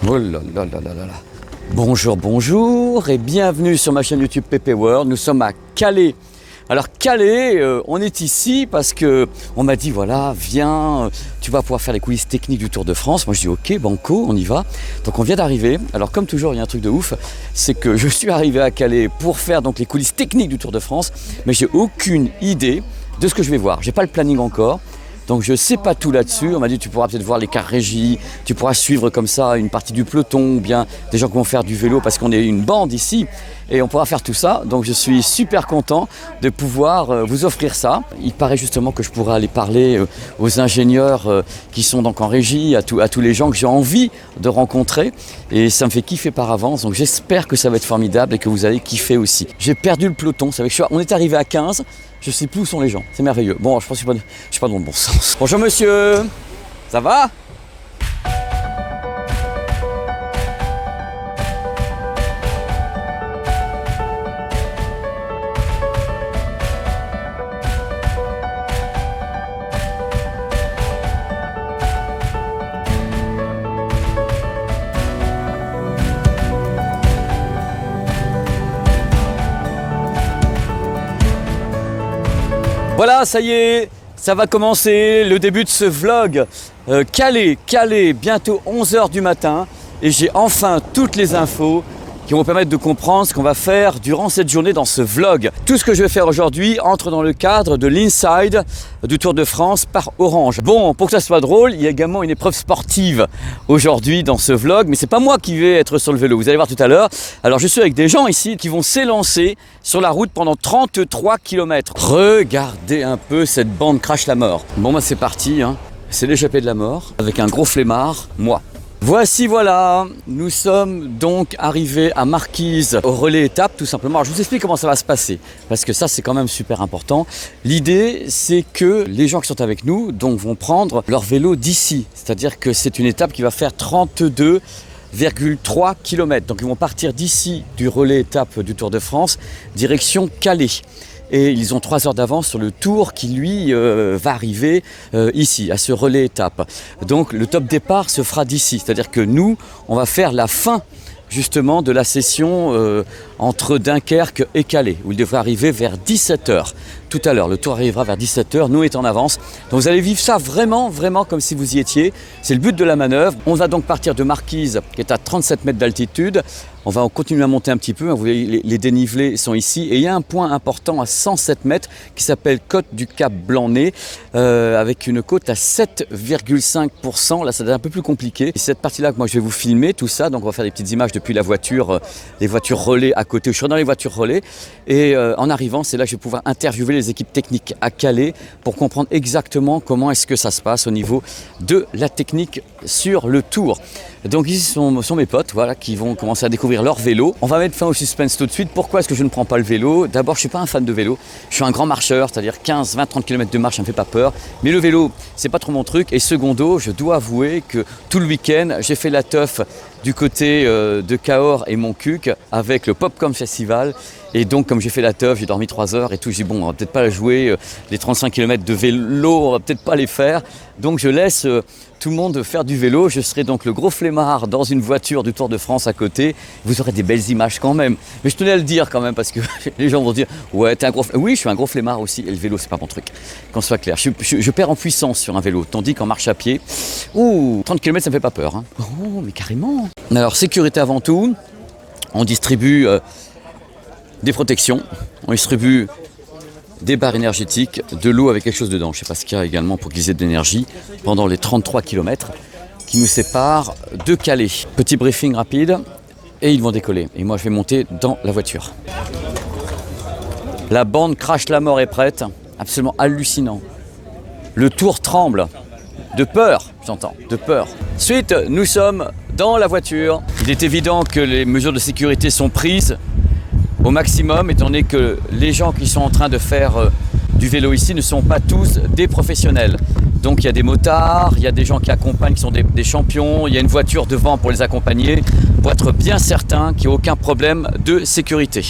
Oh là là là là là là. Bonjour, bonjour et bienvenue sur ma chaîne YouTube PP World. Nous sommes à Calais. Alors Calais, on est ici parce que on m'a dit voilà, viens, tu vas pouvoir faire les coulisses techniques du Tour de France. Moi je dis ok, banco, on y va. Donc on vient d'arriver. Alors comme toujours, il y a un truc de ouf, c'est que je suis arrivé à Calais pour faire donc les coulisses techniques du Tour de France, mais j'ai aucune idée de ce que je vais voir. J'ai pas le planning encore. Donc je ne sais pas tout là-dessus. On m'a dit tu pourras peut-être voir les cars régies, tu pourras suivre comme ça une partie du peloton ou bien des gens qui vont faire du vélo parce qu'on est une bande ici et on pourra faire tout ça. Donc je suis super content de pouvoir vous offrir ça. Il paraît justement que je pourrais aller parler aux ingénieurs qui sont donc en régie, à tous les gens que j'ai envie de rencontrer et ça me fait kiffer par avance. Donc j'espère que ça va être formidable et que vous allez kiffer aussi. J'ai perdu le peloton, on est arrivé à 15. Je sais plus où sont les gens, c'est merveilleux. Bon, je pense que je suis pas dans le bon sens. Bonjour monsieur, ça va ? Voilà, ça y est, ça va commencer le début de ce vlog. Calais, bientôt 11h du matin et j'ai enfin toutes les infos qui vont permettre de comprendre ce qu'on va faire durant cette journée dans ce vlog. Tout ce que je vais faire aujourd'hui entre dans le cadre de l'Inside du Tour de France par Orange. Bon, pour que ça soit drôle, il y a également une épreuve sportive aujourd'hui dans ce vlog, mais c'est pas moi qui vais être sur le vélo, vous allez voir tout à l'heure. Alors je suis avec des gens ici qui vont s'élancer sur la route pendant 33 km. Regardez un peu cette bande crache la mort. Bon bah c'est parti, hein. C'est l'échappée de la mort avec un gros flemmard, moi. Voici, voilà, nous sommes donc arrivés à Marquise au relais étape tout simplement. Alors, je vous explique comment ça va se passer parce que ça c'est quand même super important. L'idée c'est que les gens qui sont avec nous donc vont prendre leur vélo d'ici, c'est-à-dire que c'est une étape qui va faire 32,3 km. Donc ils vont partir d'ici du relais étape du Tour de France, direction Calais. Et ils ont 3 heures d'avance sur le tour qui lui va arriver ici, à ce relais étape. Donc le top départ se fera d'ici, c'est-à-dire que nous, on va faire la fin justement de la session entre Dunkerque et Calais, où il devrait arriver vers 17h. Tout à l'heure, le tour arrivera vers 17h, nous est en avance. Donc vous allez vivre ça vraiment comme si vous y étiez. C'est le but de la manœuvre. On va donc partir de Marquise, qui est à 37 mètres d'altitude. On va continuer à monter un petit peu. Vous voyez, les dénivelés sont ici. Et il y a un point important à 107 mètres qui s'appelle Côte du Cap Blanc-Nez, avec une côte à 7,5%. Là, ça devient un peu plus compliqué. Et c'est cette partie-là que moi, je vais vous filmer, tout ça. Donc on va faire des petites images depuis la voiture, les voitures relais à côté. Je serai dans les voitures relais. Et en arrivant, c'est là que je vais pouvoir interviewer les équipes techniques à Calais pour comprendre exactement comment est-ce que ça se passe au niveau de la technique sur le tour. Donc ici sont mes potes, voilà, qui vont commencer à découvrir leur vélo. On va mettre fin au suspense tout de suite. Pourquoi est-ce que je ne prends pas le vélo ? D'abord, je ne suis pas un fan de vélo. Je suis un grand marcheur, c'est-à-dire 15, 20, 30 km de marche, ça ne me fait pas peur. Mais le vélo, c'est pas trop mon truc. Et secondo, je dois avouer que tout le week-end, j'ai fait la teuf du côté de Cahors et Montcuq avec le Popcorn Festival. Et donc, comme j'ai fait la teuf, j'ai dormi 3 heures et tout. J'ai dit, bon, on va peut-être pas jouer les 35 km de vélo, on va peut-être pas les faire. Donc, je laisse tout le monde faire du vélo. Je serai donc le gros flemmard dans une voiture du Tour de France à côté. Vous aurez des belles images quand même. Mais je tenais à le dire quand même parce que les gens vont dire, ouais, t'es un gros flemmard. Oui, je suis un gros flemmard aussi. Et le vélo, c'est pas mon truc. Qu'on soit clair. Je perds en puissance sur un vélo. Tandis qu'en marche à pied, 30 km, ça me fait pas peur. Hein. Oh, mais carrément. Alors, sécurité avant tout. On distribue des protections, on distribue des barres énergétiques, de l'eau avec quelque chose dedans. Je ne sais pas ce qu'il y a également pour qu'ils aient de l'énergie pendant les 33 km qui nous séparent de Calais. Petit briefing rapide et ils vont décoller. Et moi je vais monter dans la voiture. La bande crache la mort est prête, absolument hallucinant. Le tour tremble, de peur, j'entends, de peur. Ensuite, nous sommes dans la voiture. Il est évident que les mesures de sécurité sont prises au maximum, étant donné que les gens qui sont en train de faire du vélo ici ne sont pas tous des professionnels. Donc il y a des motards, il y a des gens qui accompagnent, qui sont des champions, il y a une voiture devant pour les accompagner, pour être bien certain qu'il n'y a aucun problème de sécurité.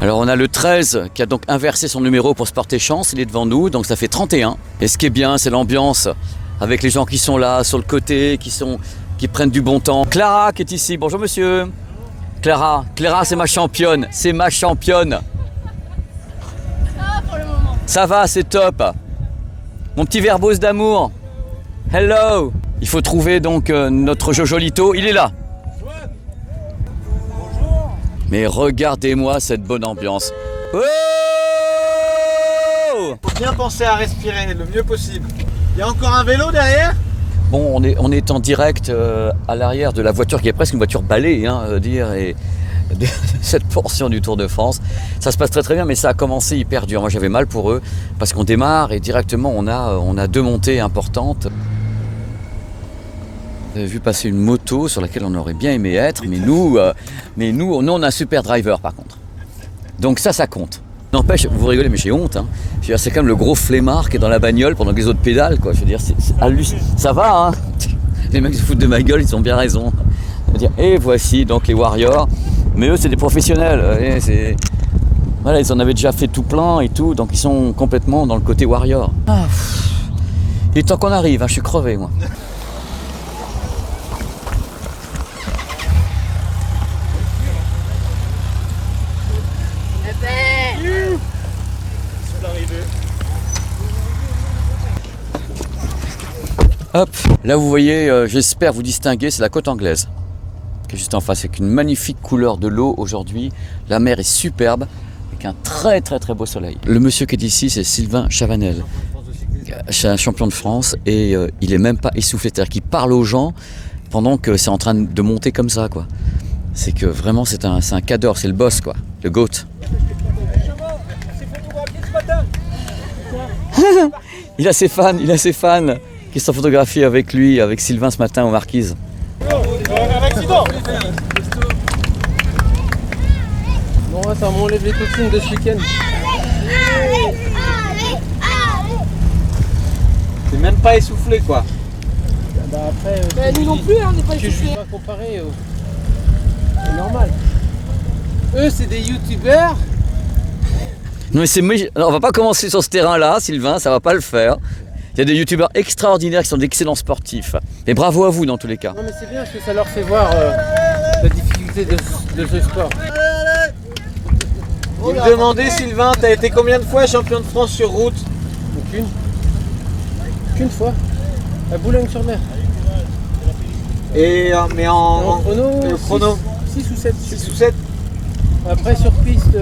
Alors on a le 13 qui a donc inversé son numéro pour se porter chance, il est devant nous, donc ça fait 31. Et ce qui est bien, c'est l'ambiance avec les gens qui sont là, sur le côté, qui prennent du bon temps. Clara qui est ici. Bonjour monsieur. Clara, c'est ma championne. C'est ma championne. Ça va pour le moment. Ça va, c'est top. Mon petit verbose d'amour. Hello. Il faut trouver donc notre Jojolito. Il est là. Mais regardez-moi cette bonne ambiance. Oh! Faut bien penser à respirer le mieux possible. Il y a encore un vélo derrière? Bon, on est en direct à l'arrière de la voiture qui est presque une voiture balai, et de cette portion du Tour de France. Ça se passe très très bien, mais ça a commencé hyper dur. Moi j'avais mal pour eux parce qu'on démarre et directement on a deux montées importantes. Vous avez vu passer une moto sur laquelle on aurait bien aimé être, mais nous on a un super driver par contre. Donc ça compte. N'empêche, vous rigolez, mais j'ai honte. Hein. Je veux dire, c'est quand même le gros flemmard qui est dans la bagnole pendant que les autres pédalent, quoi. Je veux dire, c'est ça va, hein. Les mecs se foutent de ma gueule, ils ont bien raison. Je veux dire, et voici donc les Warriors. Mais eux, c'est des professionnels. Voilà, ils en avaient déjà fait tout plein et tout, donc ils sont complètement dans le côté Warrior. Il est temps qu'on arrive, hein, je suis crevé, moi. Hop, là vous voyez, j'espère vous distinguer, c'est la côte anglaise qui est juste en face, avec une magnifique couleur de l'eau aujourd'hui. La mer est superbe, avec un très très très beau soleil. Le monsieur qui est ici, c'est Sylvain Chavanel. C'est un champion de France et il est même pas essoufflé, c'est-à-dire qu'il parle aux gens pendant que c'est en train de monter comme ça, quoi. C'est que vraiment c'est un cadre, c'est le boss, quoi, le GOAT. Il a ses fans qui sont photographiés avec lui, avec Sylvain ce matin aux Marquises. Un accident. Bon, ça m'enlève les toxines de ce week-end. T'es même pas essoufflé quoi. Bah après, Bah, nous non plus, hein, on n'est pas je essoufflés. vais pas comparer. C'est normal. Eux, c'est des youtubeurs. Non mais on va pas commencer sur ce terrain-là, Sylvain, ça va pas le faire. Il y a des youtubeurs extraordinaires qui sont d'excellents sportifs. Et bravo à vous dans tous les cas. Non, mais c'est bien parce que ça leur fait voir la difficulté de ce sport. Il me demandait, Sylvain, t'as été combien de fois champion de France sur route? Aucune. Qu'une fois. À Boulogne-sur-Mer. Et mais en chrono 6 ou 7. 6 ou 7. Après sur piste,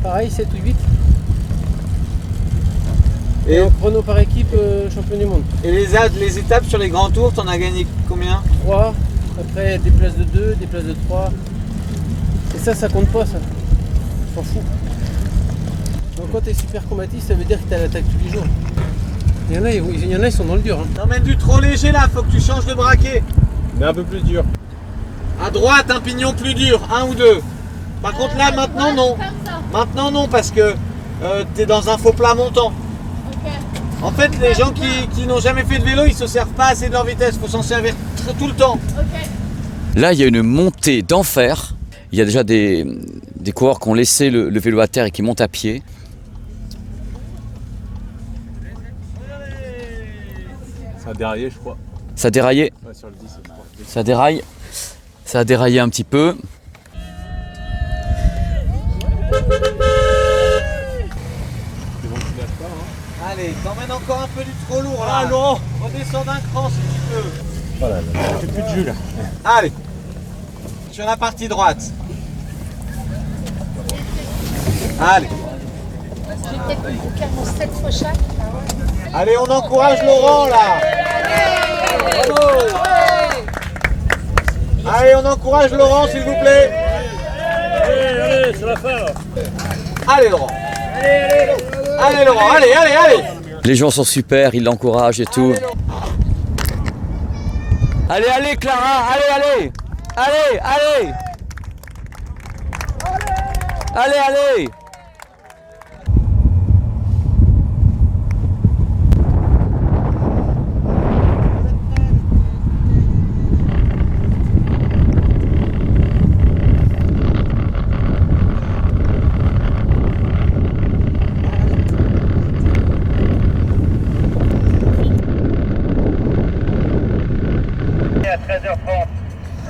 pareil, 7 ou 8. Et en chrono par équipe, champion du monde. Et les étapes sur les grands tours, t'en as gagné combien? 3. Après des places de 2, des places de 3. Et ça compte pas, ça. T'en fous. Donc quand t'es super combatif, ça veut dire que t'es à l'attaque tous les jours. Il y en a, ils sont dans le dur. Hein. T'emmènes du trop léger là, faut que tu changes de braquet. Mais un peu plus dur. À droite, un pignon plus dur, 1 ou 2. Par contre là, maintenant non. Maintenant non, parce que t'es dans un faux plat montant. En fait, les gens qui n'ont jamais fait de vélo, ils se servent pas assez de leur vitesse. Il faut s'en servir tout le temps. Là, il y a une montée d'enfer. Il y a déjà des coureurs qui ont laissé le vélo à terre et qui montent à pied. Ça a déraillé, je crois. Ça a déraillé. Ouais, sur le 10, je crois. Ça déraille. Ça a déraillé un petit peu. Allez, t'emmènes encore un peu du trop lourd là. Ah non. Redescends d'un cran si tu peux. Voilà, j'ai plus de jus là. Allez. Sur la partie droite. Allez. J'ai peut-être faire mon 7 fois chaque. Allez, on encourage Laurent là. Bravo. Allez, on encourage Laurent s'il vous plaît. Allez, c'est la fin là. Allez Laurent. Allez Laurent, allez. Les gens sont super, ils l'encouragent et tout. Allez, Clara, allez. Allez.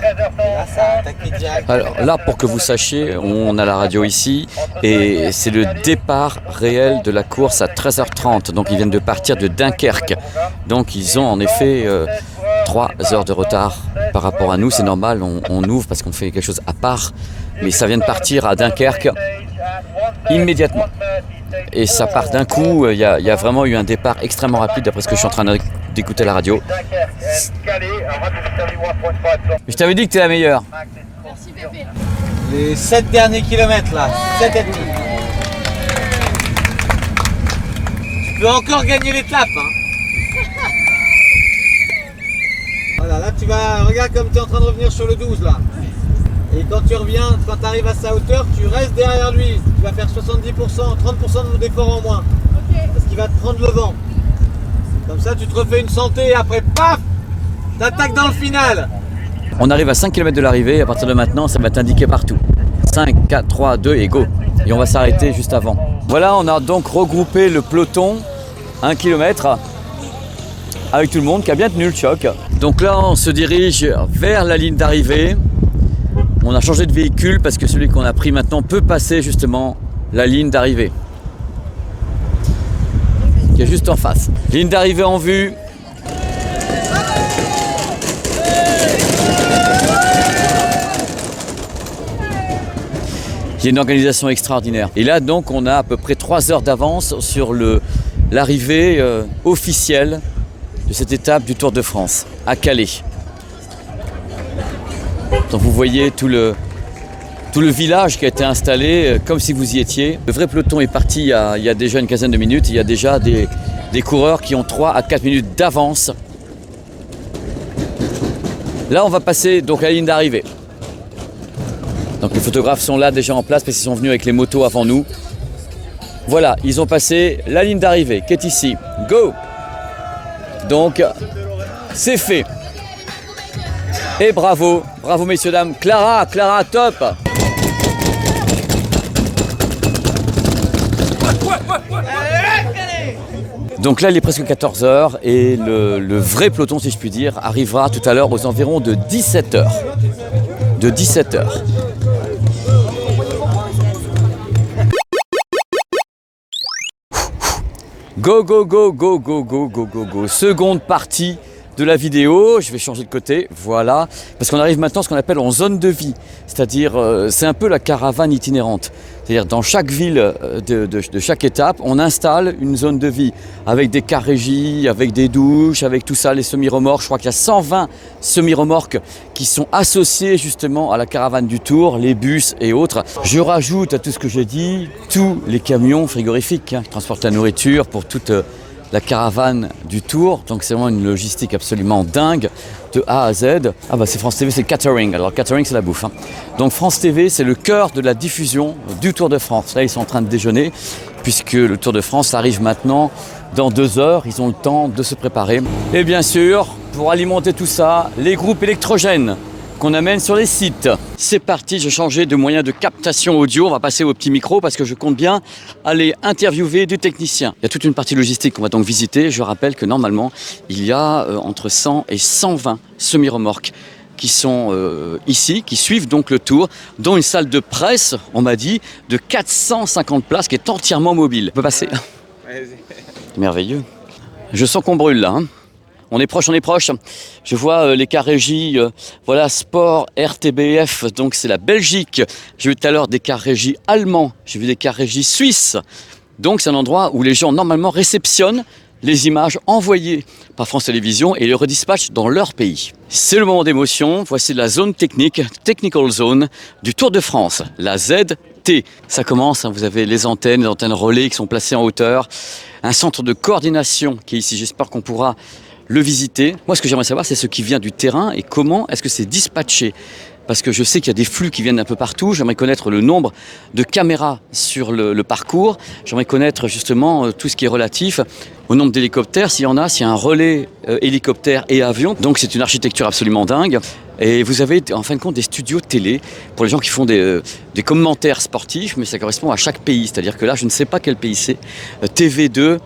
Là, ça a attaqué direct. Alors là, pour que vous sachiez, on a la radio ici et c'est le départ réel de la course à 13h30. Donc ils viennent de partir de Dunkerque. Donc ils ont en effet 3 heures de retard par rapport à nous. C'est normal, on ouvre parce qu'on fait quelque chose à part. Mais ça vient de partir à Dunkerque immédiatement. Et ça part d'un coup. Il y a vraiment eu un départ extrêmement rapide d'après ce que je suis en train d'écouter à la radio. Je t'avais dit que t'es la meilleure. Merci bébé. Les 7 derniers kilomètres là, 7 et demi. Tu peux encore gagner l'étape. Hein. Voilà, là tu vas, regarde comme tu es en train de revenir sur le 12 là. Et quand tu reviens, quand tu arrives à sa hauteur, tu restes derrière lui. Tu vas faire 70%, 30% d'effort en moins. Parce qu'il va te prendre le vent. Comme ça, tu te refais une santé et après, paf, t'attaques dans le final. On arrive à 5 km de l'arrivée. À partir de maintenant, ça va être indiqué partout. 5, 4, 3, 2 et go. Et on va s'arrêter juste avant. Voilà, on a donc regroupé le peloton 1 km avec tout le monde qui a bien tenu le choc. Donc là, on se dirige vers la ligne d'arrivée. On a changé de véhicule parce que celui qu'on a pris maintenant peut passer justement la ligne d'arrivée. Qui est juste en face. Ligne d'arrivée en vue. Il y a une organisation extraordinaire. Et là donc on a à peu près 3 heures d'avance sur l'arrivée officielle de cette étape du Tour de France à Calais. Donc vous voyez tout le village qui a été installé comme si vous y étiez. Le vrai peloton est parti il y a déjà une quinzaine de minutes. Il y a déjà des coureurs qui ont 3 à 4 minutes d'avance. Là on va passer donc à la ligne d'arrivée. Donc les photographes sont là déjà en place parce qu'ils sont venus avec les motos avant nous. Voilà, ils ont passé la ligne d'arrivée qui est ici. Go! Donc c'est fait. Et bravo, bravo messieurs, dames. Clara, top. Donc là, il est presque 14h et le vrai peloton, si je puis dire, arrivera tout à l'heure aux environs de 17h. De 17h. Go, go, go, go, go, go, go, go, go. Seconde partie de la vidéo, je vais changer de côté, voilà, parce qu'on arrive maintenant à ce qu'on appelle en zone de vie, c'est-à-dire c'est un peu la caravane itinérante, c'est-à-dire dans chaque ville de chaque étape, on installe une zone de vie avec des cars régis, avec des douches, avec tout ça, les semi-remorques. Je crois qu'il y a 120 semi-remorques qui sont associées justement à la caravane du Tour, les bus et autres. Je rajoute à tout ce que j'ai dit, tous les camions frigorifiques qui transportent la nourriture pour toute la caravane du Tour, donc c'est vraiment une logistique absolument dingue de A à Z. Ah bah c'est France TV, c'est catering. Alors catering c'est la bouffe. Hein. Donc France TV c'est le cœur de la diffusion du Tour de France. Là ils sont en train de déjeuner puisque le Tour de France arrive maintenant dans 2 heures. Ils ont le temps de se préparer. Et bien sûr, pour alimenter tout ça, les groupes électrogènes qu'on amène sur les sites. C'est parti, j'ai changé de moyen de captation audio. On va passer au petit micro parce que je compte bien aller interviewer du technicien. Il y a toute une partie logistique qu'on va donc visiter. Je rappelle que normalement, il y a entre 100 et 120 semi-remorques qui sont ici, qui suivent donc le Tour, dont une salle de presse, on m'a dit, de 450 places qui est entièrement mobile. On peut passer. Merveilleux. Je sens qu'on brûle là. Hein. On est proche. Je vois les cars régis, voilà, Sport, RTBF, donc c'est la Belgique. J'ai vu tout à l'heure des cars régis allemands, j'ai vu des cars régis suisses. Donc c'est un endroit où les gens normalement réceptionnent les images envoyées par France Télévisions et les redispatchent dans leur pays. C'est le moment d'émotion, voici la zone technique, Technical Zone du Tour de France, la ZT. Ça commence, hein, vous avez les antennes relais qui sont placées en hauteur, un centre de coordination qui est ici, j'espère qu'on pourra le visiter. Moi, ce que j'aimerais savoir, c'est ce qui vient du terrain et comment est-ce que c'est dispatché. Parce que je sais qu'il y a des flux qui viennent d'un peu partout. J'aimerais connaître le nombre de caméras sur le parcours. J'aimerais connaître justement tout ce qui est relatif au nombre d'hélicoptères, s'il y en a, s'il y a un relais hélicoptère et avion. Donc c'est une architecture absolument dingue. Et vous avez en fin de compte des studios télé pour les gens qui font des commentaires sportifs, mais ça correspond à chaque pays. C'est-à-dire que là, je ne sais pas quel pays c'est. TV2,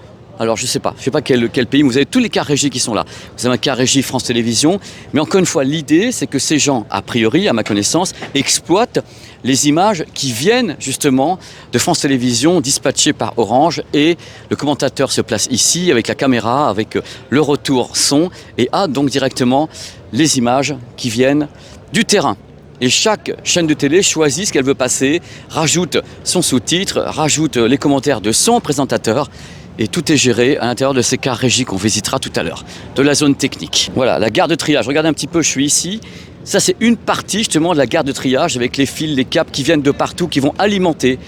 Alors je sais pas quel pays, mais vous avez tous les cas régie qui sont là. Vous avez un cas régie France Télévisions, mais encore une fois, l'idée c'est que ces gens, a priori, à ma connaissance, exploitent les images qui viennent justement de France Télévisions, dispatchées par Orange, et le commentateur se place ici avec la caméra, avec le retour son, et a donc directement les images qui viennent du terrain. Et chaque chaîne de télé choisit ce qu'elle veut passer, rajoute son sous-titre, rajoute les commentaires de son présentateur, et tout est géré à l'intérieur de ces cars régie qu'on visitera tout à l'heure, de la zone technique. Voilà, la gare de triage. Regardez un petit peu, je suis ici. Ça, c'est une partie justement de la gare de triage avec les fils, les câbles qui viennent de partout, qui vont alimenter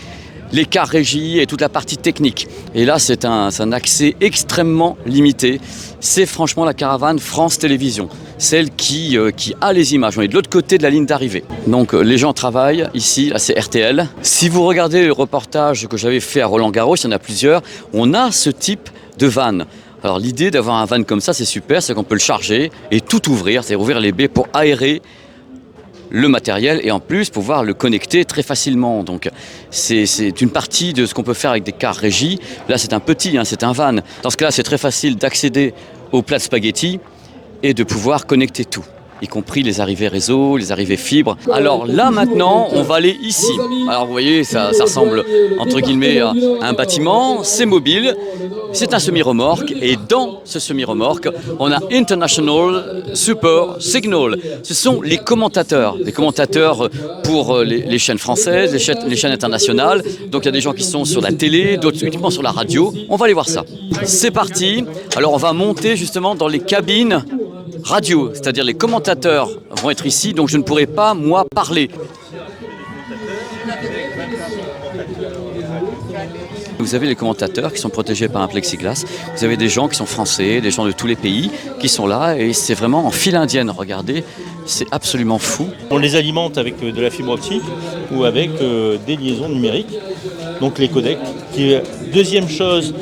les cars régie et toute la partie technique. Et là, c'est un accès extrêmement limité. C'est franchement la caravane France Télévisions, celle qui a les images. On est de l'autre côté de la ligne d'arrivée. Donc les gens travaillent ici, là c'est RTL. Si vous regardez le reportage que j'avais fait à Roland-Garros, il y en a plusieurs, on a ce type de van. Alors l'idée d'avoir un van comme ça, c'est super, c'est qu'on peut le charger et tout ouvrir, c'est-à-dire ouvrir les baies pour aérer le matériel et en plus pouvoir le connecter très facilement. Donc c'est une partie de ce qu'on peut faire avec des cars régie. Là c'est un petit, c'est un van. Dans ce cas-là, c'est très facile d'accéder au plat de spaghettis et de pouvoir connecter tout, y compris les arrivées réseau, les arrivées fibres. Alors là maintenant, on va aller ici. Alors vous voyez, ça ressemble entre guillemets à un bâtiment, c'est mobile, c'est un semi-remorque et dans ce semi-remorque, on a International Super Signal. Ce sont les commentateurs pour les chaînes françaises, les chaînes internationales. Donc il y a des gens qui sont sur la télé, d'autres uniquement sur la radio. On va aller voir ça. C'est parti. Alors on va monter justement dans les cabines radio, c'est-à-dire les commentateurs vont être ici, donc je ne pourrai pas, moi, parler. Vous avez les commentateurs qui sont protégés par un plexiglas, vous avez des gens qui sont français, des gens de tous les pays qui sont là, et c'est vraiment en file indienne, regardez, c'est absolument fou. On les alimente avec de la fibre optique ou avec des liaisons numériques, donc les codecs. Deuxième chose,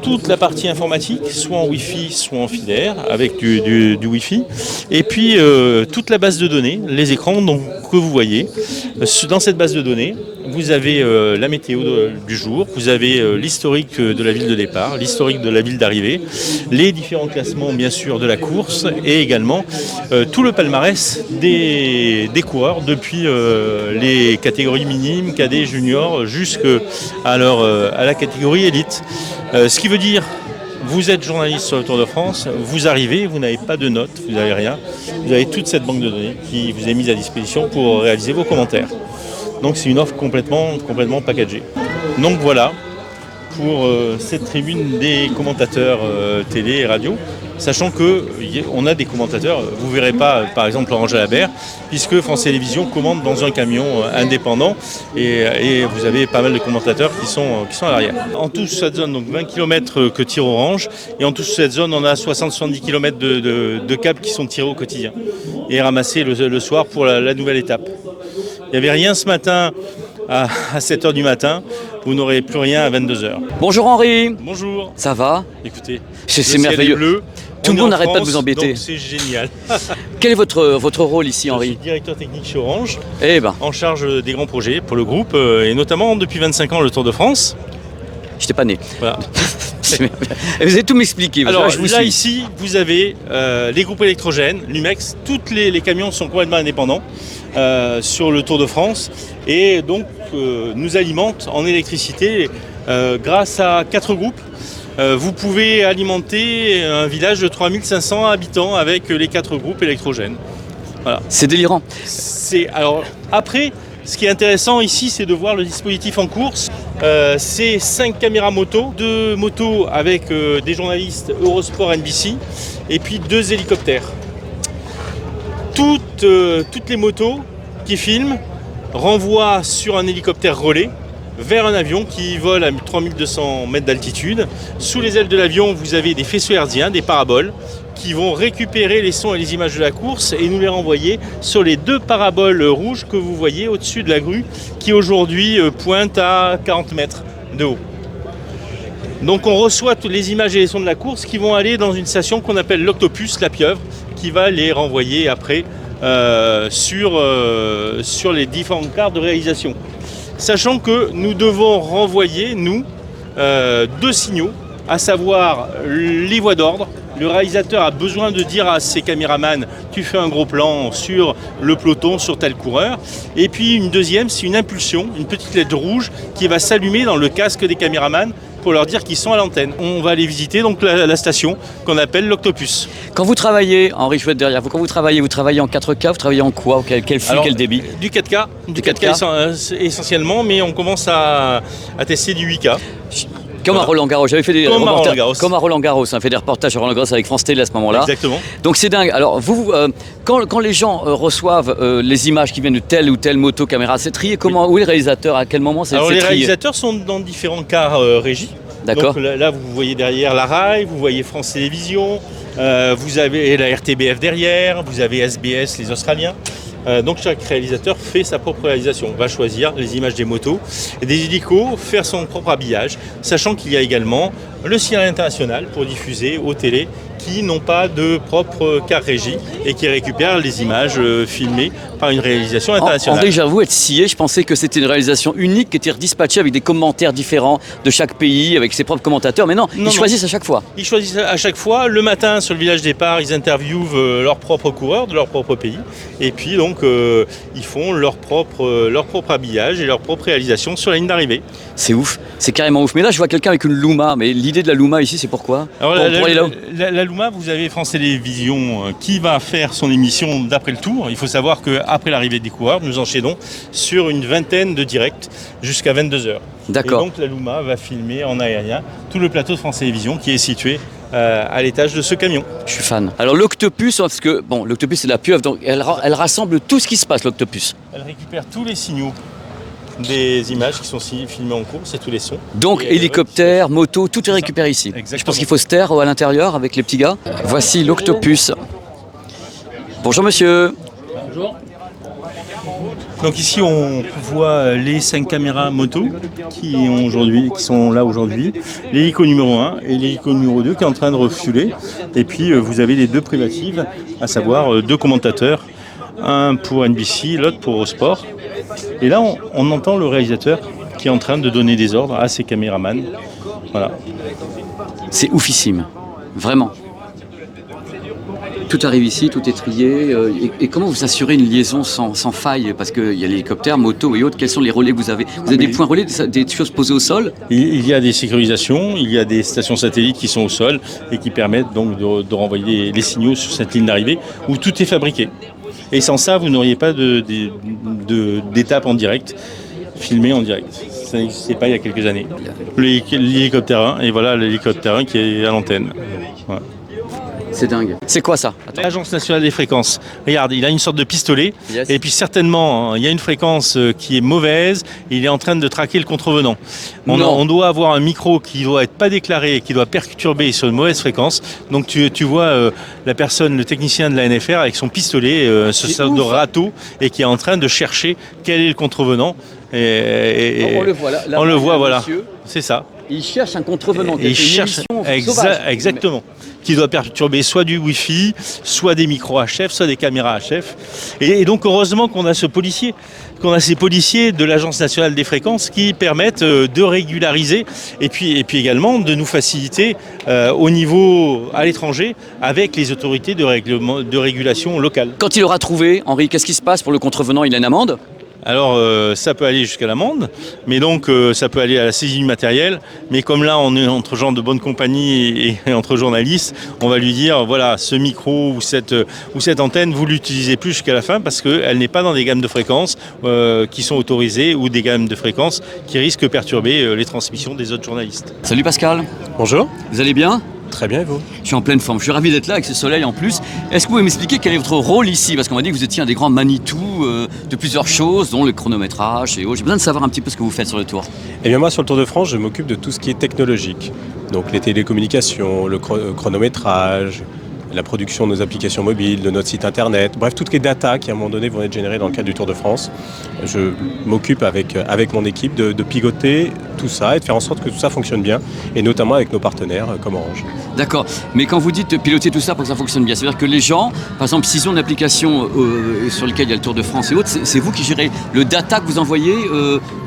toute la partie informatique, soit en Wi-Fi, soit en filaire, avec du Wi-Fi. Et puis toute la base de données, les écrans que vous voyez. Dans cette base de données, vous avez la météo du jour, vous avez l'historique de la ville de départ, l'historique de la ville d'arrivée, les différents classements bien sûr de la course et également tout le palmarès des coureurs depuis les catégories minimes, cadets, juniors, jusqu'à la catégorie élite. Ce qui veut dire, vous êtes journaliste sur le Tour de France, vous arrivez, vous n'avez pas de notes, vous n'avez rien, vous avez toute cette banque de données qui vous est mise à disposition pour réaliser vos commentaires. Donc c'est une offre complètement packagée. Donc voilà pour cette tribune des commentateurs télé et radio, sachant qu'on a des commentateurs, vous ne verrez pas par exemple Orange Jalabert, puisque France Télévisions commande dans un camion indépendant et vous avez pas mal de commentateurs qui sont à l'arrière. En tout cette zone, donc 20 km que tire Orange, et en toute cette zone on a 60-70 km de câbles qui sont tirés au quotidien et ramassés le soir pour la nouvelle étape. Il n'y avait rien ce matin à 7h du matin, vous n'aurez plus rien à 22h. Bonjour Henri. Bonjour. Ça va? Écoutez, c'est merveilleux. Bleu, tout le monde n'arrête pas de vous embêter. Donc c'est génial. Quel est votre rôle ici, Henri? Je suis directeur technique chez Orange, en charge des grands projets pour le groupe, et notamment depuis 25 ans le Tour de France. Je n'étais pas né. Voilà. Vous allez tout m'expliquer. Alors je vous suis. Ici, vous avez les groupes électrogènes, Lumex, tous les camions sont complètement indépendants sur le Tour de France et donc nous alimentent en électricité grâce à 4 groupes. Vous pouvez alimenter un village de 3500 habitants avec les 4 groupes électrogènes. Voilà. C'est délirant. Alors après, ce qui est intéressant ici, c'est de voir le dispositif en course. C'est 5 caméras moto, 2 motos avec des journalistes Eurosport NBC et puis 2 hélicoptères. Toutes les motos qui filment renvoient sur un hélicoptère relais vers un avion qui vole à 3200 mètres d'altitude. Sous les ailes de l'avion, vous avez des faisceaux hertziens, des paraboles, qui vont récupérer les sons et les images de la course et nous les renvoyer sur les 2 paraboles rouges que vous voyez au-dessus de la grue, qui aujourd'hui pointe à 40 mètres de haut. Donc on reçoit toutes les images et les sons de la course qui vont aller dans une station qu'on appelle l'Octopus, la pieuvre, qui va les renvoyer après sur les différentes cartes de réalisation. Sachant que nous devons renvoyer, 2 signaux à savoir les voies d'ordre. Le réalisateur a besoin de dire à ses caméramans, tu fais un gros plan sur le peloton, sur tel coureur. Et puis une deuxième, c'est une impulsion, une petite LED rouge qui va s'allumer dans le casque des caméramans pour leur dire qu'ils sont à l'antenne. On va aller visiter donc la station qu'on appelle l'Octopus. Quand vous travaillez, Henri Chouette derrière vous, quand vous travaillez en 4K, vous travaillez en quoi? Quel flux, Alors, quel débit? Du 4K, essentiellement, mais on commence à tester du 8K. Comme à Roland Garros, j'avais fait des Comme à reportages, Roland Garros. comme à Roland Garros, fait des reportages à Roland Garros avec France Télé à ce moment-là. Exactement. Donc c'est dingue. Alors vous, quand les gens reçoivent les images qui viennent de telle ou telle moto caméra, c'est trié comment? Où est le réalisateur? À quel moment c'est Alors les trié? réalisateurs sont dans différents cars régis. D'accord. Donc là, vous voyez derrière la RAI, vous voyez France Télévisions, vous avez la RTBF derrière, vous avez SBS, les Australiens. Donc chaque réalisateur fait sa propre réalisation, va choisir les images des motos et des hélicos, faire son propre habillage, sachant qu'il y a également le signal international pour diffuser aux télés qui n'ont pas de propre car régie et qui récupèrent les images filmées par une réalisation internationale. André, j'avoue être scié, je pensais que c'était une réalisation unique qui était redispatchée avec des commentaires différents de chaque pays, avec ses propres commentateurs, mais non, ils choisissent à chaque fois. Ils choisissent à chaque fois. Le matin, sur le village départ, ils interviewent leurs propres coureurs de leur propre pays. Et puis, donc, ils font leur propre habillage et leur propre réalisation sur la ligne d'arrivée. C'est ouf, c'est carrément ouf. Mais là, je vois quelqu'un avec une Luma, mais l'idée de la Luma ici, c'est pourquoi? Alors, pour aller là-haut. la Luma, vous avez France Télévisions qui va faire son émission d'après le tour. Il faut savoir qu'après l'arrivée des coureurs, nous enchaînons sur une vingtaine de directs jusqu'à 22h. D'accord. Et donc la Luma va filmer en aérien tout le plateau de France Télévisions qui est situé à l'étage de ce camion. Je suis fan. Alors l'Octopus, parce que bon, l'Octopus c'est la pieuvre, donc elle rassemble tout ce qui se passe, l'Octopus. Elle récupère tous les signaux des images qui sont filmées en course et tous les sons. Donc hélicoptère, moto, tout est récupéré ici. Exactement. Je pense qu'il faut se taire à l'intérieur avec les petits gars. Voici l'Octopus. Bonjour monsieur. Bonjour. Donc ici on voit les 5 caméras moto qui sont là aujourd'hui, l'hélico numéro 1 et l'hélico numéro 2 qui est en train de refueler. Et puis vous avez les 2 privatives, à savoir 2 commentateurs, un pour NBC, l'autre pour Eurosport. Et là on entend le réalisateur qui est en train de donner des ordres à ses caméramans. Voilà. C'est oufissime, vraiment. Tout arrive ici, tout est trié. Et comment vous assurez une liaison sans faille? Parce qu'il y a l'hélicoptère, moto et autres. Quels sont les relais que vous avez? Vous avez des points relais, des choses posées au sol? Il y a des sécurisations, il y a des stations satellites qui sont au sol et qui permettent donc de renvoyer les signaux sur cette ligne d'arrivée où tout est fabriqué. Et sans ça, vous n'auriez pas d'étape en direct, filmée en direct. Ça n'existait pas il y a quelques années. L'hélicoptère 1, et voilà l'hélicoptère 1 qui est à l'antenne. Voilà. C'est dingue. C'est quoi ça? Attends. L'Agence nationale des fréquences. Regarde, il a une sorte de pistolet. Yes. Et puis certainement, il y a une fréquence qui est mauvaise. Et il est en train de traquer le contrevenant. On doit avoir un micro qui doit être pas déclaré, qui doit perturber sur une mauvaise fréquence. Donc tu vois la personne, le technicien de la NFR avec son pistolet, ce sorte de râteau, et qui est en train de chercher quel est le contrevenant. On le voit là. On le voit, voilà. C'est ça. Il cherche un contrevenant. Il cherche exactement. Qui doit perturber soit du Wi-Fi, soit des micros HF, soit des caméras HF. Et donc heureusement qu'on a ces policiers de l'Agence nationale des fréquences qui permettent de régulariser et puis également de nous faciliter au niveau à l'étranger avec les autorités de régulation locales. Quand il aura trouvé, Henri, qu'est-ce qui se passe pour le contrevenant? Il a une amende? Alors ça peut aller jusqu'à l'amende, mais donc ça peut aller à la saisie du matériel. Mais comme là on est entre gens de bonne compagnie et entre journalistes, on va lui dire voilà, ce micro ou cette antenne, vous l'utilisez plus jusqu'à la fin parce qu'elle n'est pas dans des gammes de fréquences qui sont autorisées ou des gammes de fréquences qui risquent de perturber les transmissions des autres journalistes. Salut Pascal. Bonjour. Vous allez bien? Très bien, et vous? Je suis en pleine forme. Je suis ravi d'être là avec ce soleil en plus. Est-ce que vous pouvez m'expliquer quel est votre rôle ici? Parce qu'on m'a dit que vous étiez un des grands Manitou de plusieurs choses, dont le chronométrage et autres. J'ai besoin de savoir un petit peu ce que vous faites sur le Tour. Eh bien moi, sur le Tour de France, je m'occupe de tout ce qui est technologique. Donc les télécommunications, le chronométrage, la production de nos applications mobiles, de notre site internet, bref, toutes les datas qui à un moment donné vont être générées dans le cadre du Tour de France. Je m'occupe avec mon équipe de piloter tout ça et de faire en sorte que tout ça fonctionne bien, et notamment avec nos partenaires comme Orange. D'accord, mais quand vous dites piloter tout ça pour que ça fonctionne bien, c'est-à-dire que les gens, par exemple, s'ils ont une application sur laquelle il y a le Tour de France et autres, c'est vous qui gérez le data que vous envoyez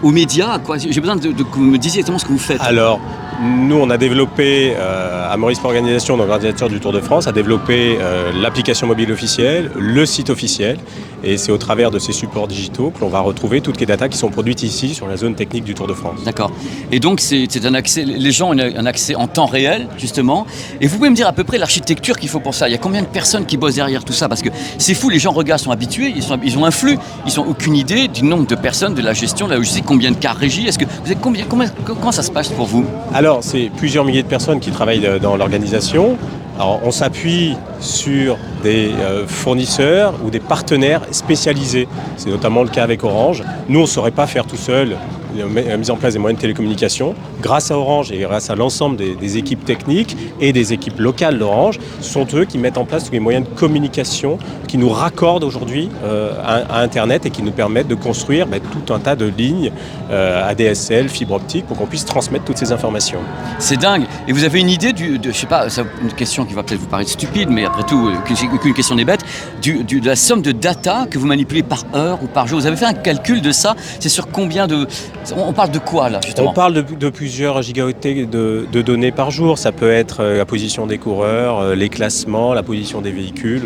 aux médias, quoi. J'ai besoin que vous me disiez exactement ce que vous faites. Alors, nous, on a développé, à Maurice Sport Organisation, donc l'organisateur du Tour de France, a développé l'application mobile officielle, le site officiel, et c'est au travers de ces supports digitaux que l'on va retrouver toutes les datas qui sont produites ici sur la zone technique du Tour de France. D'accord. Et donc, c'est un accès, les gens ont un accès en temps réel, justement. Et vous pouvez me dire à peu près l'architecture qu'il faut pour ça. Il y a combien de personnes qui bossent derrière tout ça? Parce que c'est fou, les gens regardent, sont habitués, ils ont un flux, ils n'ont aucune idée du nombre de personnes, de la gestion, de la logistique, combien de cars régis. Est-ce que vous êtes comment ça se passe pour vous? Alors, c'est plusieurs milliers de personnes qui travaillent dans l'organisation. Alors, on s'appuie sur des fournisseurs ou des partenaires spécialisés. C'est notamment le cas avec Orange. Nous, on ne saurait pas faire tout seul la mise en place des moyens de télécommunication. Grâce à Orange et grâce à l'ensemble des équipes techniques et des équipes locales d'Orange, ce sont eux qui mettent en place tous les moyens de communication qui nous raccordent aujourd'hui à Internet et qui nous permettent de construire tout un tas de lignes ADSL, fibre optique, pour qu'on puisse transmettre toutes ces informations. C'est dingue. Et vous avez une idée je sais pas, c'est une question qui va peut-être vous paraître stupide, mais après tout, aucune question n'est bête, de la somme de data que vous manipulez par heure ou par jour. Vous avez fait un calcul de ça? C'est sur combien de... On parle de quoi là, justement? On parle de plusieurs gigaoctets de données par jour. Ça peut être la position des coureurs, les classements, la position des véhicules.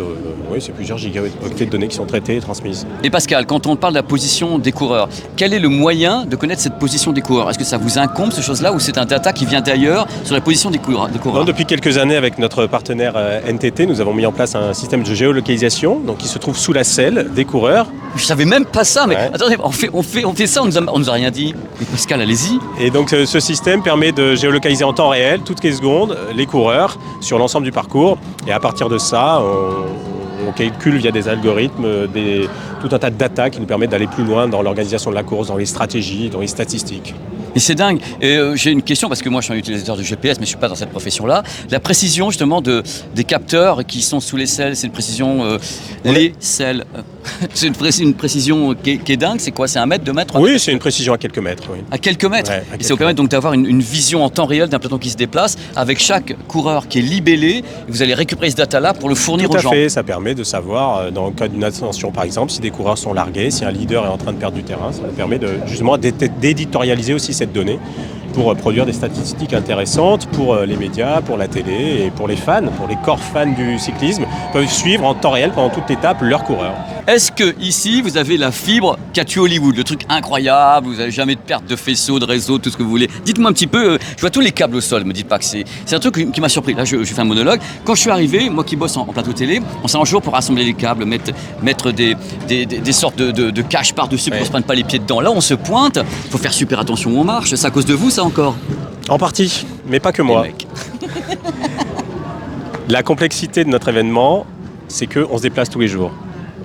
Oui, c'est plusieurs gigaoctets de données qui sont traitées et transmises. Et Pascal, quand on parle de la position des coureurs, quel est le moyen de connaître cette position des coureurs? Est-ce que ça vous incombe, ces choses-là, ou c'est un data qui vient d'ailleurs sur la position des coureurs? Non, depuis quelques années, avec notre partenaire NTT, nous avons mis en place un système de géolocalisation qui se trouve sous la selle des coureurs. Je savais même pas ça, mais ouais. Attendez, on fait ça, on nous a rien dit. Et Pascal, allez-y. Et donc ce système permet de géolocaliser en temps réel, toutes les secondes, les coureurs sur l'ensemble du parcours. Et à partir de ça, on calcule via des algorithmes tout un tas de data qui nous permettent d'aller plus loin dans l'organisation de la course, dans les stratégies, dans les statistiques. Et c'est dingue. Et j'ai une question, parce que moi je suis un utilisateur de GPS, mais je ne suis pas dans cette profession-là. La précision justement des capteurs qui sont sous les selles, c'est une précision les selles. C'est une précision qui est dingue. C'est quoi? C'est 1 mètre, 2 mètres? Oui, c'est une précision à quelques mètres. Oui. À quelques mètres. Ouais, et ça vous permet donc d'avoir une vision en temps réel d'un peloton qui se déplace, avec chaque coureur qui est libellé. Et vous allez récupérer ce data-là pour le fournir aux gens. Tout à fait, ça permet de savoir, dans le cas d'une ascension par exemple, si des coureurs sont largués, si un leader est en train de perdre du terrain. Ça permet justement d'éditorialiser aussi cette donnée pour produire des statistiques intéressantes pour les médias, pour la télé et pour les fans, pour les corps fans du cyclisme, peuvent suivre en temps réel pendant toute l'étape leurs coureurs. Est-ce que ici vous avez la fibre qu'a tué Hollywood, le truc incroyable, vous n'avez jamais de perte de faisceau, de réseau, tout ce que vous voulez? Dites-moi un petit peu, je vois tous les câbles au sol, me dites pas que c'est un truc qui m'a surpris. Là je fais un monologue. Quand je suis arrivé, moi qui bosse en plateau télé, on s'arrange toujours pour rassembler les câbles, mettre des sortes de caches par-dessus pour qu'on se prenne pas les pieds dedans. Là on se pointe, il faut faire super attention où on marche, c'est à cause de vous ça encore? En partie, mais pas que moi. La complexité de notre événement, c'est qu'on se déplace tous les jours.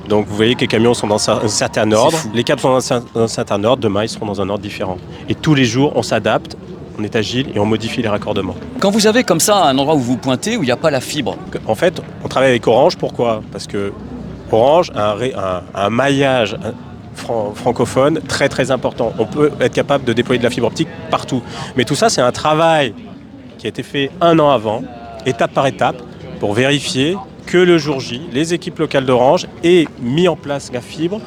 Donc vous voyez que les camions sont dans un certain ordre, les câbles sont dans un certain ordre, demain ils seront dans un ordre différent. Et tous les jours on s'adapte, on est agile et on modifie les raccordements. Quand vous avez comme ça un endroit où vous pointez, où il n'y a pas la fibre? En fait, on travaille avec Orange, pourquoi? Parce que Orange a un maillage francophone très très important. On peut être capable de déployer de la fibre optique partout. Mais tout ça, c'est un travail qui a été fait 1 an avant, étape par étape, pour vérifier que le jour J, les équipes locales d'Orange aient mis en place la fibre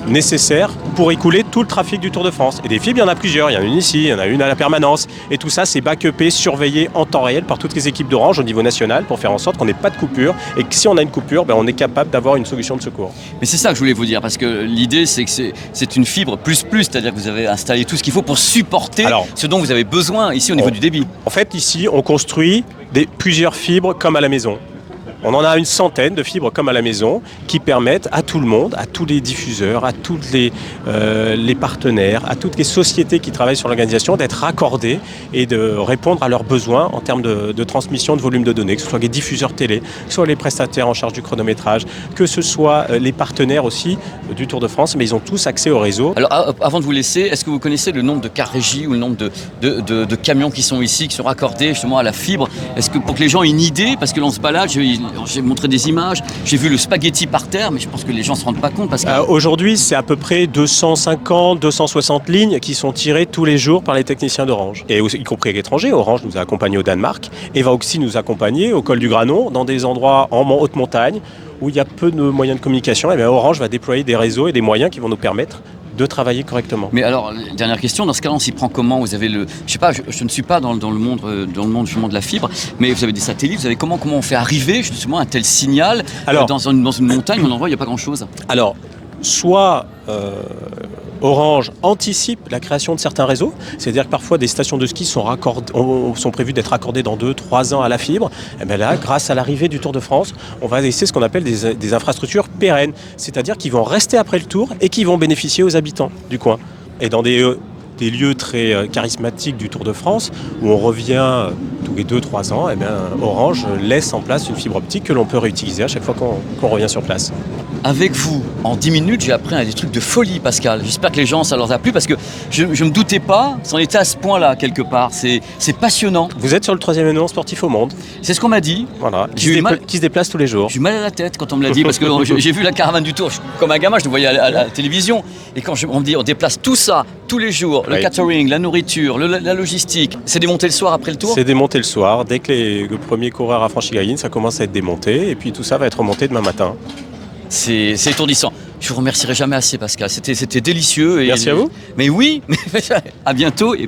nécessaire pour écouler tout le trafic du Tour de France. Et des fibres, il y en a plusieurs. Il y en a une ici, il y en a une à la permanence. Et tout ça, c'est back-upé, surveillé en temps réel par toutes les équipes d'Orange au niveau national pour faire en sorte qu'on n'ait pas de coupure et que si on a une coupure, on est capable d'avoir une solution de secours. Mais c'est ça que je voulais vous dire, parce que l'idée, c'est que c'est une fibre plus, c'est-à-dire que vous avez installé tout ce qu'il faut pour supporter ce dont vous avez besoin ici au niveau du débit. En fait, ici, on construit plusieurs fibres comme à la maison. On en a une centaine de fibres comme à la maison qui permettent à tout le monde, à tous les diffuseurs, à tous les partenaires, à toutes les sociétés qui travaillent sur l'organisation d'être raccordés et de répondre à leurs besoins en termes de transmission de volume de données, que ce soit les diffuseurs télé, que ce soit les prestataires en charge du chronométrage, que ce soit les partenaires aussi du Tour de France, mais ils ont tous accès au réseau. Alors avant de vous laisser, est-ce que vous connaissez le nombre de cars régies ou le nombre de camions qui sont ici, qui sont raccordés justement à la fibre? Est-ce que pour que les gens aient une idée, parce que l'on se balade, j'ai montré des images, j'ai vu le spaghetti par terre, mais je pense que les gens ne se rendent pas compte parce que... Aujourd'hui, c'est à peu près 250, 260 lignes qui sont tirées tous les jours par les techniciens d'Orange, et y compris à l'étranger. Orange nous a accompagnés au Danemark et va aussi nous accompagner au col du Granon, dans des endroits en haute montagne où il y a peu de moyens de communication. Et bien Orange va déployer des réseaux et des moyens qui vont nous permettre de travailler correctement. Mais alors, dernière question, dans ce cas-là, on s'y prend comment? Vous avez le... Je sais pas, je ne suis pas dans le monde justement de la fibre, mais vous avez des satellites, vous avez comment on fait arriver justement un tel signal dans une montagne où on en voit, il n'y a pas grand-chose? Alors, soit Orange anticipe la création de certains réseaux, c'est-à-dire que parfois des stations de ski sont prévues d'être raccordées dans 2-3 ans à la fibre. Et bien là, grâce à l'arrivée du Tour de France, on va laisser ce qu'on appelle des infrastructures pérennes, c'est-à-dire qui vont rester après le Tour et qui vont bénéficier aux habitants du coin. Et dans des lieux très charismatiques du Tour de France, où on revient tous les 2-3 ans, et bien Orange laisse en place une fibre optique que l'on peut réutiliser à chaque fois qu'on revient sur place. Avec vous, en 10 minutes, j'ai appris des trucs de folie, Pascal. J'espère que les gens, ça leur a plu, parce que je ne me doutais pas, c'en était à ce point-là, quelque part. C'est passionnant. Vous êtes sur le 3e événement sportif au monde. C'est ce qu'on m'a dit. Voilà, qui se déplace tous les jours. J'ai eu mal à la tête quand on me l'a dit, parce que j'ai vu la caravane du Tour. Comme un gamin, je le voyais à la télévision. Et quand on me dit, on déplace tout ça, tous les jours, le catering, la nourriture, la logistique, c'est démonté le soir après le Tour? C'est démonté le soir. Dès que le premier coureur a franchi la ligne, ça commence à être démonté. Et puis tout ça va être remonté demain matin. C'est étourdissant. Je vous remercierai jamais assez, Pascal. C'était délicieux. Merci à vous. Mais oui, à bientôt et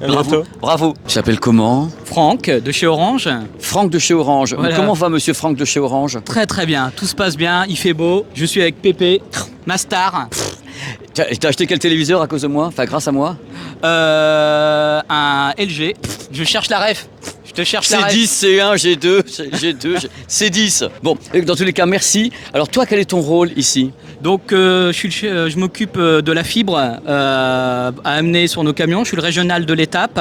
bravo. Tu t'appelles comment? Franck de chez Orange. Franck de chez Orange. Voilà. Comment va monsieur Franck de chez Orange? Très très bien, tout se passe bien, il fait beau. Je suis avec Pépé, ma star. T'as acheté quel téléviseur à cause de moi? Enfin, grâce à moi? Un LG. Je cherche la ref. C10, C1, G2, C10. Bon, dans tous les cas, merci. Alors toi, quel est ton rôle ici? Donc je m'occupe de la fibre à amener sur nos camions. Je suis le régional de l'étape.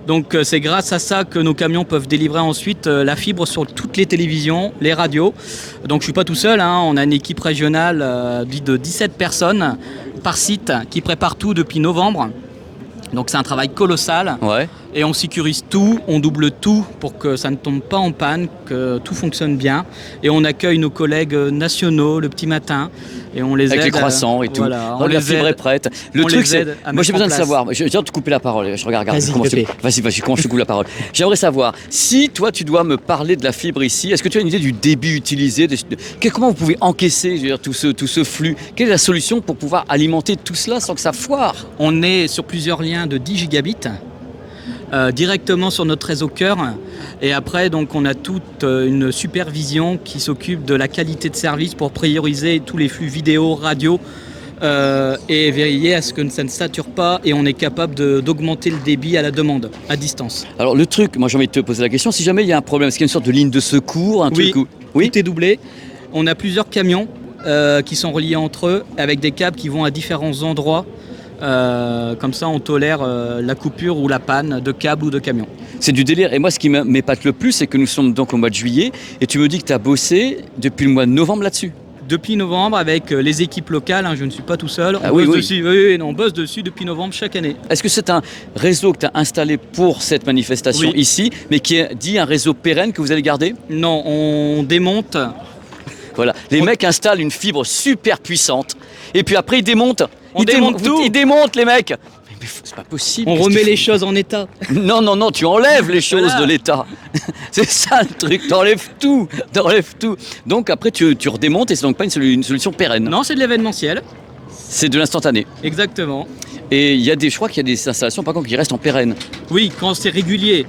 Donc c'est grâce à ça que nos camions peuvent délivrer ensuite la fibre sur toutes les télévisions, les radios. Donc je ne suis pas tout seul, on a une équipe régionale de 17 personnes par site qui prépare tout depuis novembre. Donc c'est un travail colossal. Ouais. Et on sécurise tout, on double tout pour que ça ne tombe pas en panne, que tout fonctionne bien. Et on accueille nos collègues nationaux le petit matin et on les aide. Avec les croissants et tout. Voilà, la fibre est prête. Le truc, c'est... Moi j'ai besoin de savoir, je viens de te couper la parole, je regarde. Vas-y, comment je te coupe la parole. J'aimerais savoir, si toi tu dois me parler de la fibre ici, est-ce que tu as une idée du débit utilisé? Comment vous pouvez encaisser tout ce flux? Quelle est la solution pour pouvoir alimenter tout cela sans que ça foire? On est sur plusieurs liens de 10 gigabits. Directement sur notre réseau cœur, et après donc on a toute une supervision qui s'occupe de la qualité de service pour prioriser tous les flux vidéo, radio et veiller à ce que ça ne sature pas, et on est capable d'augmenter le débit à la demande, à distance. Alors le truc, moi j'ai envie de te poser la question, si jamais il y a un problème, est-ce qu'il y a une sorte de ligne de secours, Oui, tout est doublé. On a plusieurs camions qui sont reliés entre eux avec des câbles qui vont à différents endroits. Comme ça on tolère la coupure ou la panne de câble ou de camion. C'est du délire, et moi ce qui m'épate le plus, c'est que nous sommes donc au mois de juillet et tu me dis que tu as bossé depuis le mois de novembre là-dessus. Depuis novembre avec les équipes locales, je ne suis pas tout seul, on bosse dessus depuis novembre chaque année. Est-ce que c'est un réseau que tu as installé pour cette manifestation ici, mais qui est dit un réseau pérenne que vous allez garder? Non, on démonte. Voilà, les mecs installent une fibre super puissante et puis après ils démontent. Ils démontent les mecs. Mais c'est pas possible. On remet les choses en état. Non, tu enlèves les choses de l'état. C'est ça le truc, t'enlèves tout. Donc après tu redémontes et c'est donc pas une solution pérenne. Non, c'est de l'événementiel. C'est de l'instantané. Exactement. Et je crois qu'il y a des installations par contre qui restent en pérenne. Oui, quand c'est régulier.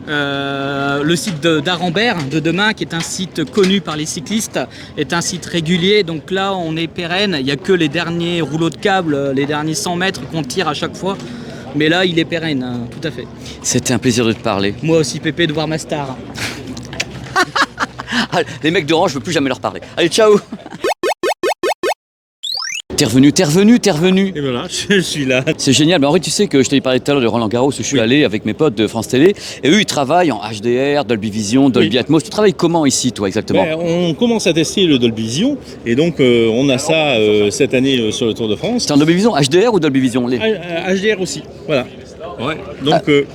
Le site d'Arambert de demain, qui est un site connu par les cyclistes, est un site régulier. Donc là, on est pérenne. Il n'y a que les derniers rouleaux de câble, les derniers 100 mètres qu'on tire à chaque fois. Mais là, il est pérenne, tout à fait. C'était un plaisir de te parler. Moi aussi, Pépé, de voir ma star. Ah, les mecs d'Orange, je veux plus jamais leur parler. Allez, ciao. T'es revenu. Et voilà, je suis là. C'est génial. Mais Henri, tu sais que je t'avais parlé tout à l'heure de Roland Garros où je suis allé avec mes potes de France Télé. Et eux, ils travaillent en HDR, Dolby Vision, Dolby Atmos. Tu travailles comment ici, toi, exactement? On commence à tester le Dolby Vision et donc on a ça cette année sur le Tour de France. C'est en Dolby Vision, HDR ou Dolby Vision? HDR aussi, voilà. Ouais. Donc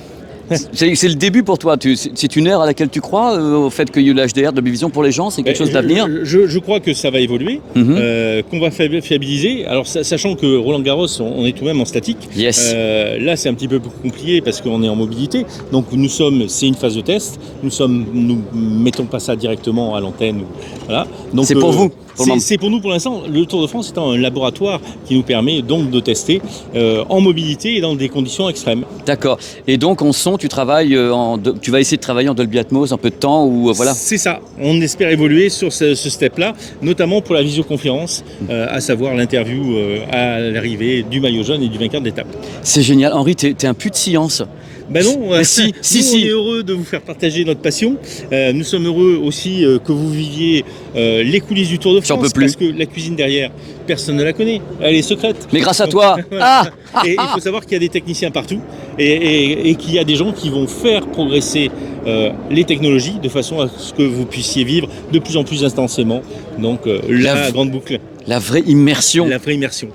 c'est le début pour toi. C'est une ère à laquelle tu crois, au fait qu'il y ait le HDR, Dolby Vision pour les gens, c'est quelque chose d'avenir? Je crois que ça va évoluer, qu'on va fiabiliser. Alors sachant que Roland Garros, on est tout de même en statique. Yes. Là, c'est un petit peu plus compliqué parce qu'on est en mobilité. Donc c'est une phase de test. Nous mettons pas ça directement à l'antenne. Voilà. Donc c'est pour vous. C'est pour nous pour l'instant. Le Tour de France est un laboratoire qui nous permet donc de tester en mobilité et dans des conditions extrêmes. D'accord. Et donc en son, tu travailles, tu vas essayer de travailler en Dolby Atmos un peu de temps ou voilà. C'est ça. On espère évoluer sur ce step-là, notamment pour la visioconférence, à savoir l'interview à l'arrivée du maillot jaune et du vainqueur d'étape. C'est génial. Henri, t'es un puits de science. Ben non, mais si. On est heureux de vous faire partager notre passion. Nous sommes heureux aussi que vous viviez les coulisses du Tour de France. J'en peux plus. Parce que la cuisine derrière, personne ne la connaît. Elle est secrète. Mais grâce à toi. Et il faut savoir qu'il y a des techniciens partout et qu'il y a des gens qui vont faire progresser les technologies de façon à ce que vous puissiez vivre de plus en plus intensément. Donc la grande boucle. La vraie immersion. La vraie immersion.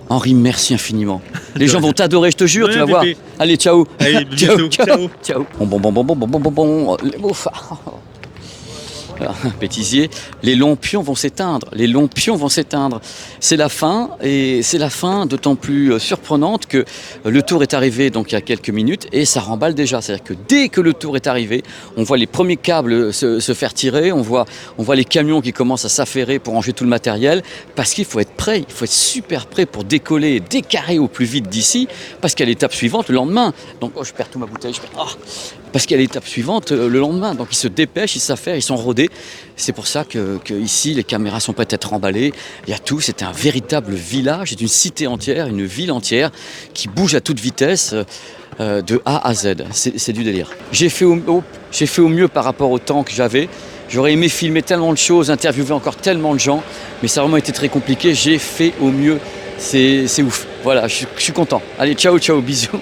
Henri, merci infiniment. Les gens vont t'adorer, je te jure, tu vas voir. Allez, ciao. Allez, ciao. Bon. Bêtisier, les longs pions vont s'éteindre. C'est la fin, et c'est la fin d'autant plus surprenante que le tour est arrivé donc il y a quelques minutes et ça remballe déjà. C'est-à-dire que dès que le tour est arrivé, on voit les premiers câbles se faire tirer, on voit les camions qui commencent à s'affairer pour ranger tout le matériel, parce qu'il faut être prêt, il faut être super prêt pour décoller et décarrer au plus vite d'ici, parce qu'il y a l'étape suivante le lendemain. Donc je perds toute ma bouteille, parce qu'il y a l'étape suivante le lendemain. Donc ils se dépêchent, ils s'affairent, ils sont rodés. C'est pour ça que ici les caméras sont prêtes à être emballées. Il y a tout, c'est un véritable village, c'est une cité entière, une ville entière qui bouge à toute vitesse de A à Z. C'est du délire. J'ai fait au mieux par rapport au temps que j'avais. J'aurais aimé filmer tellement de choses, interviewer encore tellement de gens, mais ça a vraiment été très compliqué. J'ai fait au mieux. C'est ouf. Voilà, je suis content. Allez, ciao, bisous.